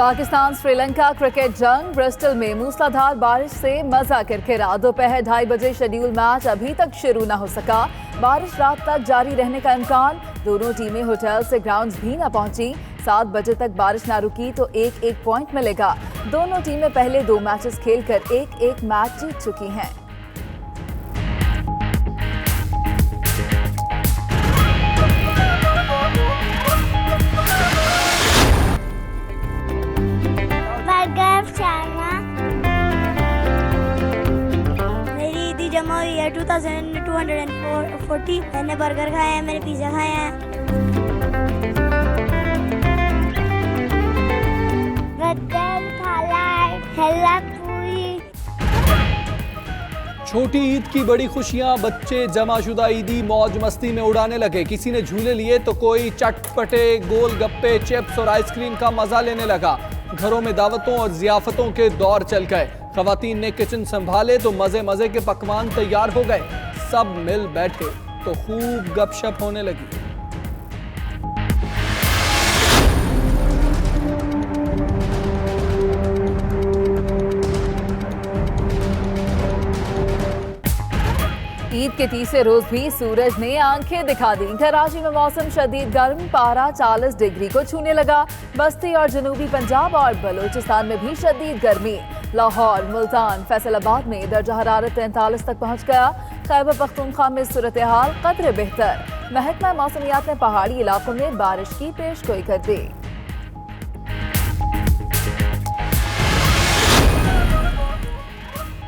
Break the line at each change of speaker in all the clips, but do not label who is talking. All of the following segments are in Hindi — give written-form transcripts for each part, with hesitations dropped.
पाकिस्तान श्रीलंका क्रिकेट जंग ब्रिस्टल में मूसलाधार बारिश से मजा किरकिरा। दोपहर 2:30 बजे शेड्यूल मैच अभी तक शुरू न हो सका। बारिश रात तक जारी रहने का इम्कान। दोनों टीमें होटल से ग्राउंड्स भी न पहुंची। 7 बजे तक बारिश न रुकी तो एक पॉइंट मिलेगा। दोनों टीमें पहले 2 मैचेस खेलकर एक मैच जीत चुकी हैं।
मेरी ईदी जमा हुई है 2240। मैंने बर्गर खाए हैं, मैंने पिज्जा खाए हैं।
छोटी ईद की बड़ी खुशियां, बच्चे जमाशुदा ईदी मौज मस्ती में उड़ाने लगे। किसी ने झूले लिए तो कोई चटपटे गोलगप्पे, चिप्स और आइसक्रीम का मजा लेने लगा। घरों में दावतों और जियाफतों के दौर चल गए। खवातीन ने किचन संभाले तो मजे मजे के पकवान तैयार हो गए। सब मिल बैठे तो खूब गपशप होने लगी।
ईद के तीसरे रोज भी सूरज ने आंखें दिखा दी। कराची में मौसम शदीद गर्म, पारा 40 डिग्री को छूने लगा। बस्ती और जनूबी पंजाब और बलूचिस्तान में भी शदीद गर्मी। लाहौर, मुल्तान, फैसलाबाद में दर्जा हरारत 43 तक पहुंच गया। खैबर पख्तूनख्वा में सूरत हाल कदरे बेहतर। महकमा मौसमियात ने पहाड़ी इलाकों में बारिश की पेशगोई कर दी।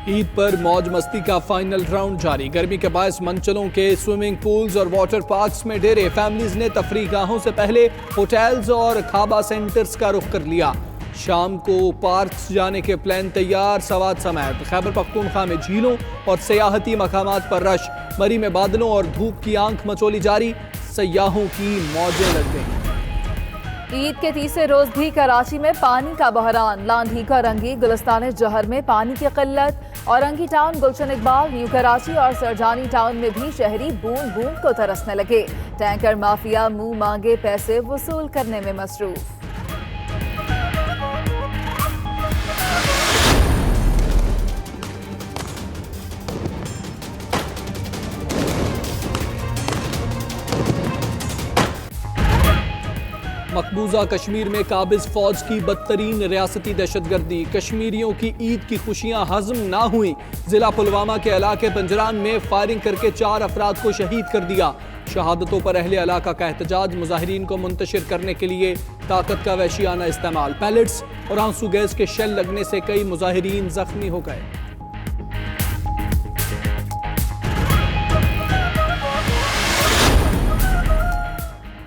ईद पर मौज मस्ती का फाइनल राउंड जारी। गर्मी के बायस मंचलों के स्विमिंग पूल्स और वाटर पार्क्स में डेरे। फैमिलीज ने तफरीगाहों से पहले होटल्स और खाबा सेंटर्स का रुख कर लिया। शाम को पार्क्स जाने के प्लान तैयार। सवाद समेत खैबर पख्तूनख्वा में झीलों और सियाहती मकामात पर रश। मरी में बादलों और धूप की आंख मचोली जारी। सयाहों की मौजें लग गई।
ईद के तीसरे रोज भी कराची में पानी का बहरान। लांधी का रंगी गुलिस्तान जहर में पानी की किल्लत। औरंगी टाउन, गुलशन इकबाल, न्यू कराची और सरजानी टाउन में भी शहरी बूंद बूंद को तरसने लगे। टैंकर माफिया मुंह मांगे पैसे वसूल करने में मसरूफ।
मकबूजा कश्मीर में काबिज फौज की बदतरीन रियासती दहशतगर्दी। कश्मीरियों की ईद की खुशियां हजम ना हुई। जिला पुलवामा के इलाके पंजरान में फायरिंग करके 4 अफराद को शहीद कर दिया। शहादतों पर अहले इलाका का एहतजाज। मुजाहिरीन को मुंतशिर करने के लिए ताकत का वहशियाना इस्तेमाल। पैलेट्स और आंसू गैस के शेल लगने से कई मुजाहिरीन जख्मी हो गए।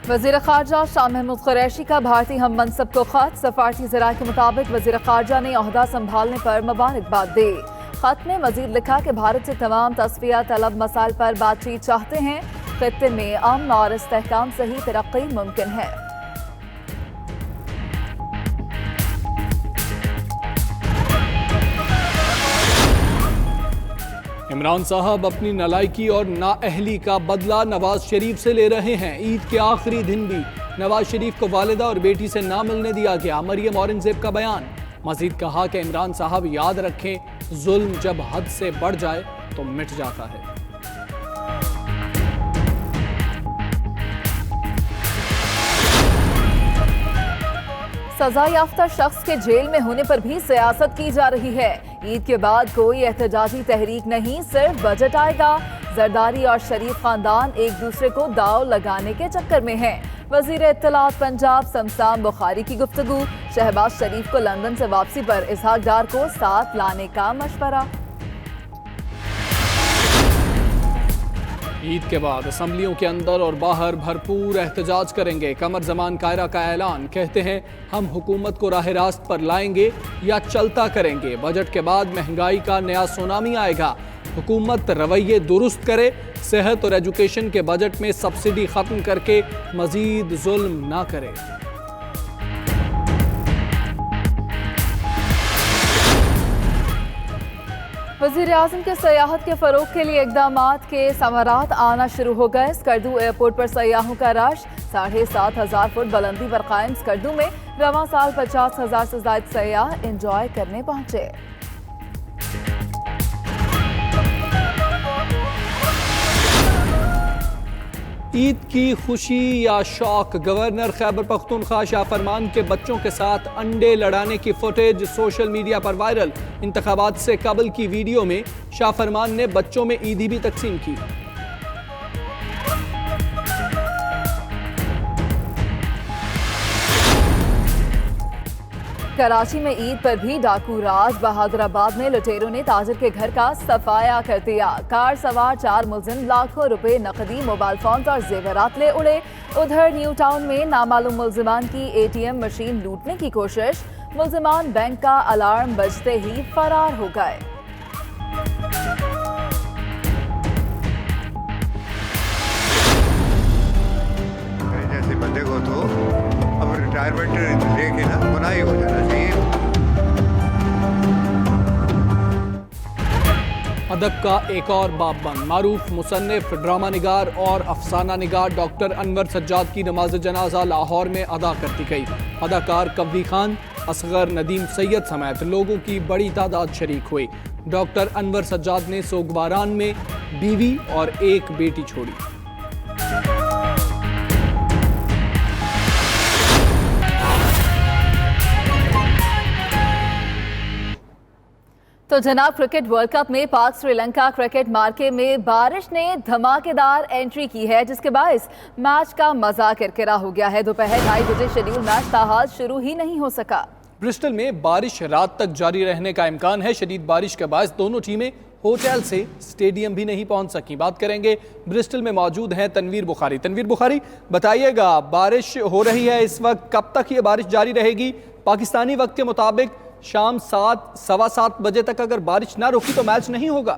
वज़ीर ख़ारजा शाह महमूद कुरैशी का भारतीय हम मनसब को खत। सफारती ज़राए के मुताबिक वज़ीर ख़ारजा ने ओहदा संभालने पर मुबारकबाद दी। खत में मज़ीद लिखा कि भारत से तमाम तस्फिया तलब मसाइल पर बातचीत चाहते हैं। खित्ते में अमन और इस्तेहकाम से ही तरक्की मुमकिन है।
इमरान साहब अपनी नालायकी और नाअहली का बदला नवाज शरीफ से ले रहे हैं। ईद के आखिरी दिन भी नवाज शरीफ को वालिदा और बेटी से ना मिलने दिया गया। मरियम औरंगजेब का बयान। मजीद कहा कि इमरान साहब याद रखें, जुल्म जब हद से बढ़ जाए तो मिट जाता है।
सजा याफ्ता शख्स के जेल में होने पर भी सियासत की जा रही है। ईद के बाद कोई एहतजाजी तहरीक नहीं, सिर्फ बजट आएगा। जरदारी और शरीफ खानदान एक दूसरे को दाव लगाने के चक्कर में हैं। वजीर इत्तलात पंजाब समसाम बुखारी की गुफ्तगू। शहबाज शरीफ को लंदन से वापसी पर इसहाक डार को साथ लाने का मशवरा।
ईद के बाद असम्बलियों के अंदर और बाहर भरपूर एहतजाज करेंगे। कमर जमान कायरा का ऐलान। कहते हैं हम हुकूमत को राह रास्त पर लाएंगे या चलता करेंगे। बजट के बाद महंगाई का नया सुनामी आएगा। हुकूमत रवैये दुरुस्त करे। सेहत और एजुकेशन के बजट में सब्सिडी खत्म करके मजीद जुल्म ना करे।
वज़ीर-ए-आज़म के सयाहत के फ़रोग़ के लिए इक़दामात के समारात आना शुरू हो गए। स्कर्दू एयरपोर्ट पर सयाहों का रश। 7,500 फुट बुलंदी पर कायम स्कर्दू में रवां साल 50,000 से ज्यादा सयाह एंजॉय करने पहुंचे।
ईद की खुशी या शौक, गवर्नर खैबर पख्तूनख्वा शाह फरमान के बच्चों के साथ अंडे लड़ाने की फुटेज सोशल मीडिया पर वायरल। इंतखाबात से कबल की वीडियो में शाह फरमान ने बच्चों में ईदी भी तकसीम की।
कराची में ईद पर भी डाकू राज। बहादुराबाद में लुटेरों ने ताजिर के घर का सफाया कर दिया। कार सवार 4 मुलजिम लाखों रुपए नकदी, मोबाइल फोन और जेवरात ले उड़े। उधर न्यू टाउन में नामालूम मुलजिमान की ATM मशीन लूटने की कोशिश। मुलजिमान बैंक का अलार्म बजते ही फरार हो गए।
जैसे बंदे को तो अब रिटायरमेंट लेके ना गुनाह हो जाना चाहिए।
अदब का एक और बाब बंद। मारूफ मुसन्निफ, ड्रामा निगार और अफसाना निगार डॉक्टर अनवर सज्जाद की नमाज जनाजा लाहौर में अदा कर दी गई। अदाकार कव्वी खान, असगर, नदीम सैयद समेत लोगों की बड़ी तादाद शरीक हुई। डॉक्टर अनवर सज्जाद ने सोगवारान में बीवी और एक बेटी छोड़ी।
तो जनाब, क्रिकेट वर्ल्ड कप में पाक श्रीलंका क्रिकेट मार्के में बारिश ने धमाकेदार एंट्री की है, जिसके बायस मैच का मजा किरकिरा हो गया है। दोपहर 2:30 बजे शेड्यूल मैच ताहाल शुरू ही नहीं हो सका।
ब्रिस्टल में बारिश रात तक जारी रहने का इम्कान है। शदीद बारिश के बायस दोनों टीमें होटल से स्टेडियम भी नहीं पहुंच सकी। बात करेंगे, ब्रिस्टल में मौजूद हैं तनवीर बुखारी। तनवीर बुखारी, बताइएगा, बारिश हो रही है इस वक्त, कब तक ये बारिश जारी रहेगी? पाकिस्तानी वक्त के मुताबिक शाम 7, सवा 7 बजे तक अगर बारिश ना रुकी तो मैच नहीं होगा।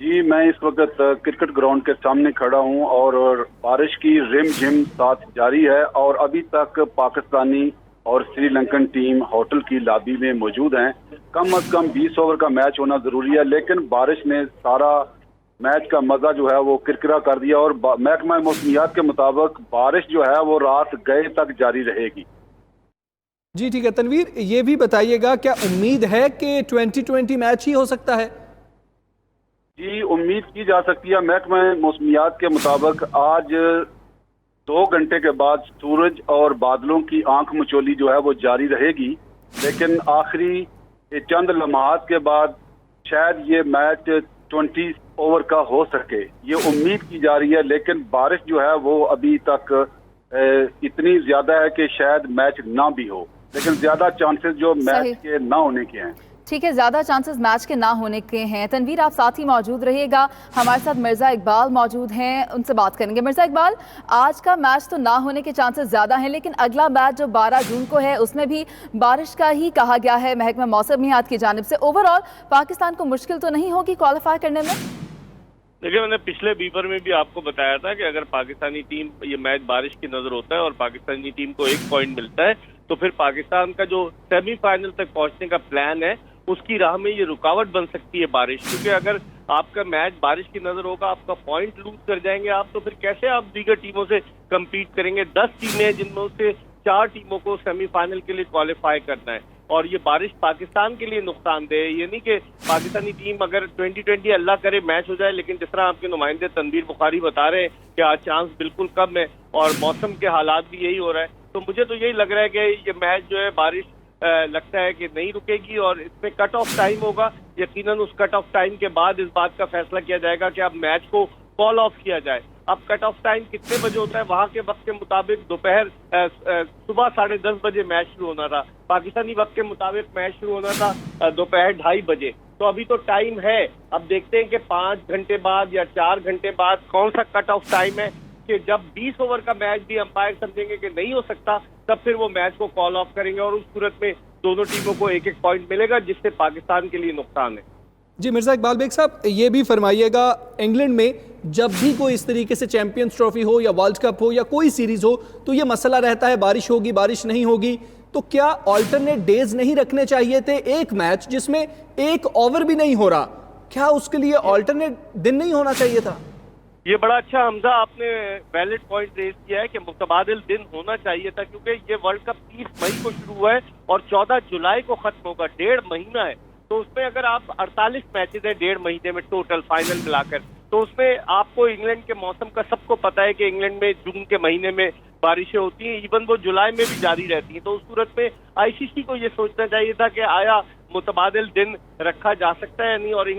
जी, मैं इस वक्त क्रिकेट ग्राउंड के सामने खड़ा हूं और बारिश की रिम झिम साथ जारी है और अभी तक पाकिस्तानी और श्रीलंकन टीम होटल की लॉबी में मौजूद हैं। कम अज कम 20 ओवर का मैच होना जरूरी है, लेकिन बारिश ने सारा मैच का मजा जो है वो किरकिरा कर दिया और महकमा मौसमियात के मुताबिक बारिश जो है वो रात गए तक जारी रहेगी।
जी ठीक है तनवीर, ये भी बताइएगा, क्या उम्मीद है कि 2020 मैच ही हो सकता है?
जी, उम्मीद की जा सकती है। महकमा मौसमियात के मुताबिक आज 2 घंटे के बाद सूरज और बादलों की आंख मचोली जो है वो जारी रहेगी, लेकिन आखिरी चंद लम्हात के बाद शायद ये मैच 20 ओवर का हो सके, ये उम्मीद की जा रही है। लेकिन बारिश जो है वो अभी तक इतनी ज्यादा है कि शायद मैच ना भी हो, लेकिन ज्यादा चांसेस जो मैच के ना होने के हैं।
ठीक है, ज्यादा चांसेस मैच के ना होने के हैं। तनवीर, आप साथ ही मौजूद रहिएगा। हमारे साथ मिर्जा इकबाल मौजूद हैं, उनसे बात करेंगे। मिर्जा इकबाल, आज का मैच तो ना होने के चांसेस ज्यादा हैं, लेकिन अगला मैच जो 12 जून को है उसमें भी बारिश का ही कहा गया है महकमा मौसमियात की जानिब से। ओवरऑल पाकिस्तान को मुश्किल तो नहीं होगी क्वालिफाई करने में?
देखिए, मैंने पिछले बीपर में भी आपको बताया था कि अगर पाकिस्तानी टीम ये मैच बारिश की नजर होता है और पाकिस्तानी टीम को 1 पॉइंट मिलता है तो फिर पाकिस्तान का जो सेमीफाइनल तक पहुंचने का प्लान है उसकी राह में ये रुकावट बन सकती है बारिश। क्योंकि अगर आपका मैच बारिश की नजर होगा, आपका पॉइंट लूज कर जाएंगे आप, तो फिर कैसे आप दीगर टीमों से कम्पीट करेंगे? 10 टीमें हैं जिनमें से 4 टीमों को सेमीफाइनल के लिए क्वालिफाई करना है और ये बारिश पाकिस्तान के लिए नुकसानदेह है। ये नहीं कि पाकिस्तानी टीम अगर 2020 अल्लाह करे मैच हो जाए, लेकिन जिस तरह आपके नुमाइंदे तनवीर बुखारी बता रहे हैं कि आज चांस बिल्कुल कम है और मौसम के हालात भी यही हो रहा है, तो मुझे तो यही लग रहा है कि ये मैच जो है बारिश लगता है कि नहीं रुकेगी और इसमें कट ऑफ टाइम होगा। यकीनन उस कट ऑफ टाइम के बाद इस बात का फैसला किया जाएगा कि अब मैच को कॉल ऑफ किया जाए। अब कट ऑफ टाइम कितने बजे होता है? वहां के वक्त के मुताबिक दोपहर सुबह 10:30 बजे मैच शुरू होना था। पाकिस्तानी वक्त के मुताबिक मैच शुरू होना था दोपहर 2:30 बजे। तो अभी तो टाइम है। अब देखते हैं कि 5 घंटे बाद या 4 घंटे बाद कौन सा कट ऑफ टाइम है कि जब 20 ओवर का मैच भी अंपायर समझेंगे कि नहीं हो सकता, तब फिर वो मैच को कॉल ऑफ करेंगे और उस सूरत में दोनों टीमों को 1-1 पॉइंट मिलेगा, जिससे पाकिस्तान के लिए नुकसान है।
जी मिर्जा इकबाल बेग साहब, ये भी फरमाइएगा, इंग्लैंड में जब भी कोई इस तरीके से चैंपियंस ट्रॉफी हो या वर्ल्ड कप हो या कोई सीरीज हो तो ये मसला रहता है बारिश होगी बारिश नहीं होगी, तो क्या ऑल्टरनेट डेज नहीं रखने चाहिए थे? एक मैच जिसमें 1 ओवर भी नहीं हो रहा, क्या उसके लिए ऑल्टरनेट दिन नहीं होना चाहिए था?
ये बड़ा अच्छा हमजा आपने वैलिड पॉइंट रेज किया है कि मुतबादिल दिन होना चाहिए था, क्योंकि ये वर्ल्ड कप 30 मई को शुरू हुआ है और 14 जुलाई को खत्म होगा, 1.5 महीना है। तो उसमें अगर आप 48 मैचेस हैं 1.5 महीने में टोटल फाइनल मिलाकर, तो उसमें आपको इंग्लैंड के मौसम का सबको पता है कि इंग्लैंड में जून के महीने में बारिशें होती हैं, इवन वो जुलाई में भी जारी रहती हैं। तो उस सूरत में आईसीसी को ये सोचना चाहिए था कि आया मुतबादिल दिन रखा जा सकता है या नहीं, और